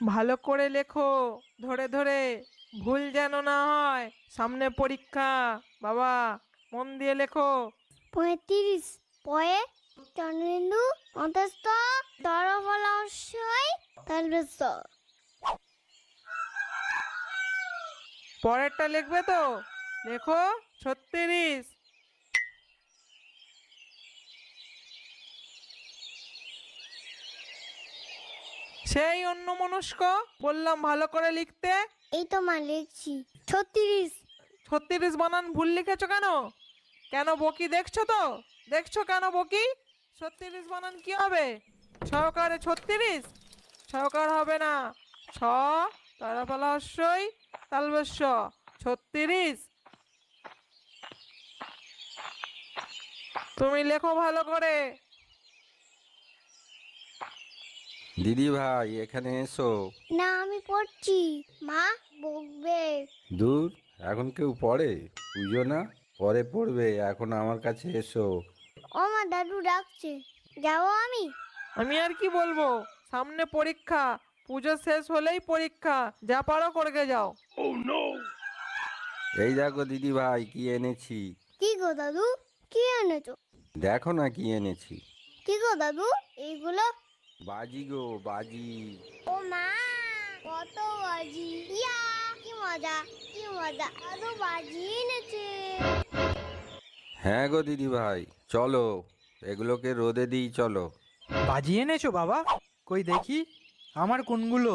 ভালো করে লেখো, ধরে ধরে, ভুল যেন না হয়। সামনে পরীক্ষা বাবা, মন দিয়ে লেখো। 35 পয়ে চন্দ্রেন্দু অন্তস্থ দরফলস্যই তালবেস্য। পরেরটা লিখবে তো? লেখো 36। সেই অন্যমনস্ক, বললাম ভালো করে লিখতে। এই তো মা লিখছি 36। 36 বানান ভুল লিখেছো কেন? কেন বকি দেখছো তো? দেখছো কেন বকি? 36 বানান কি হবে? সহকারে 36? সহকার হবে না। ছ তারপলা হস্যই তালবস্য 36। তুমি লেখো ভালো করে। দিদি ভাই এখানে এসো। না আমি পড়ছি, মা বকবে। দূর, এখন কেউ পড়ে? বুঝো না, পরে পড়বে, এখন আমার কাছে এসো। ও মা দাদু ডাকছে, যাবো আমি? আমি আর কি বলবো, সামনে পরীক্ষা। পুজো শেষ হলেই পরীক্ষা, যা পারো করে যাও। এই দেখো দিদি ভাই কি এনেছি। কি গো দাদু, কি এনেছো? দেখো না কি এনেছি। কি গো দাদু এইগুলো? বাজি গো বাজি। ও মা, কত বাজি! ইয়া, কি মজা, কি মজা! দাদু বাজি এনেছে। হ্যাঁ গো দিদি ভাই, চলো এগুলোকে রোদে দিই চলো। বাজি এনেছো বাবা? কই দেখি, আমার কোনগুলো?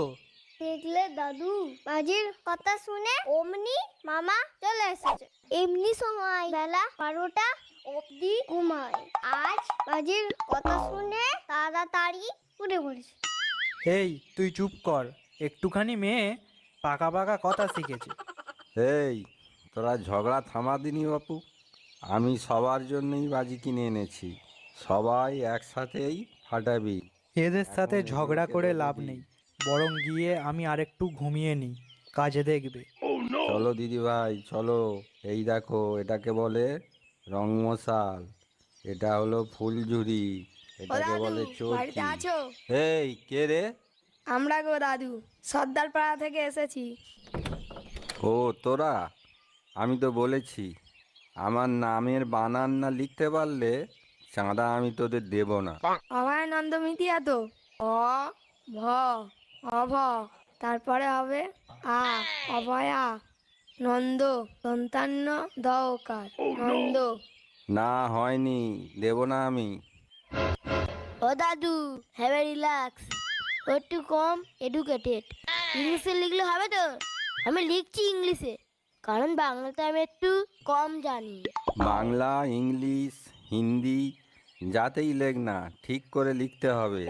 দেখলে দাদু, বাজির কথা শুনে অমনি মামা চলে এসেছে। এমনি সময় বেলা 12টা অবধি ঘুমায়, আজ বাজির কথা শুনে তাড়াতাড়ি উঠে পড়েছে। এই তুই চুপ কর, একটুখানি মেয়ে পাকা পাকা কথা শিখেছে। এই, তোরা ঝগড়া থামা দিনি বাপু। আমি সবার জন্যই বাজি কিনে এনেছি, সবাই একসাথেই ফাটাবি। এদের সাথে এখন ঝগড়া এগুলোকে করে রোদে লাভ দিই। নেই, বরং গিয়ে আমি আরেকটু ঘুমিয়ে নিই, কাজে দেখবে। চলো দিদি ভাই চলো। এই দেখো, এটাকে বলে রংমশাল, এটা হলো ফুলঝুরি, এটাকে বলে চরকি। এই কে রে? আমরা গো দাদু, সর্দার পাড়া থেকে এসেছি। ও তোরা, আমি তো বলেছি আমার নামের বানান না লিখতে পারলে চাঁদা আমি তোদের দেব না। অভয়ানন্দ মিতিয়া তো। অ ভ অভ, তারপরে হবে আ, অভয়া নন্দ, দন্তান্ন দকার নন্দ। না হয়নি, দেব না আমি। ও দাদু, হ্যাভ রিল্যাক্স, ও একটু কম এডুকেটেড। ইংলিশে লিখলে হবে তো? আমি লিখছি ইংলিশে, কারণ বাংলাতে আমি একটু কম জানি। বাংলা, ইংলিশ, হিন্দি, যাতেই লেখ না, ঠিক করে লিখতে হবে।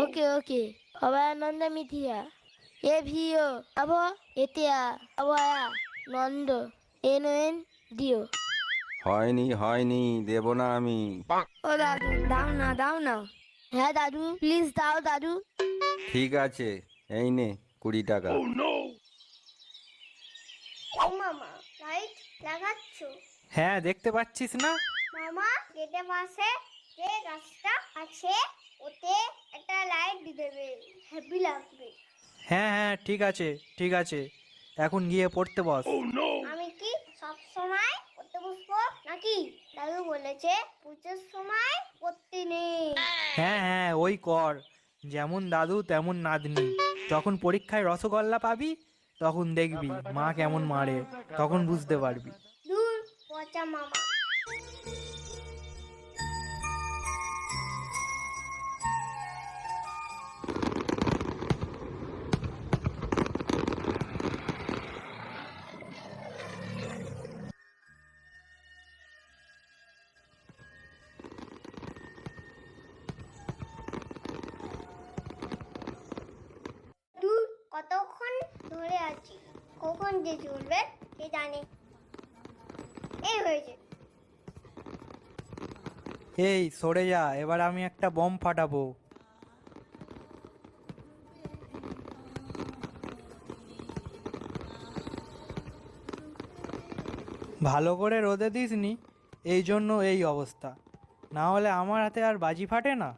ওকে ওকে, অভয়ানন্দ মিথিয়া, এ ভিও আব, এতিয়া অভয়া নন্দ, এন এন দিও। হয়নি হয়নি, দেব না আমি। ও দাদু, দাও না দাও না। হ্যাঁ দাদু, প্লিজ দাও দাদু। ঠিক আছে, এই নে 20 টাকা। ও মামা, লাইট লাগাচ্ছ? হ্যাঁ, দেখতে পাচ্ছিস না? মামা, গেটের পাশে যে গাছটা আছে ওতে একটা লাইট দিয়ে দেবে, হেভি লাগবে। হ্যাঁ হ্যাঁ, ঠিক আছে ঠিক আছে, এখন গিয়ে পড়তে বস। আমি কি সব সময় পড়তে বসবো নাকি? দাদু বলেছে পুজোর সময় পড়তে নেই। হ্যাঁ হ্যাঁ, ওই কর, যেমন দাদু তেমন নাতনি। যখন পরীক্ষায় রসগোল্লা পাবি তখন দেখবি মা কেমন মারে, তখন বুঝতে পারবি। দূর, পচা মামা। দূর, কতক্ষণ ধরে আছি, কখন যে চলবে কে জানে। এই হয়েছে। এই সরে যা, এবার আমি একটা বম ফাটাবো। ভালো করে রোদে দিসনি, এই জন্য এই অবস্থা, না হলে আমার হাতে আর বাজি ফাটে না।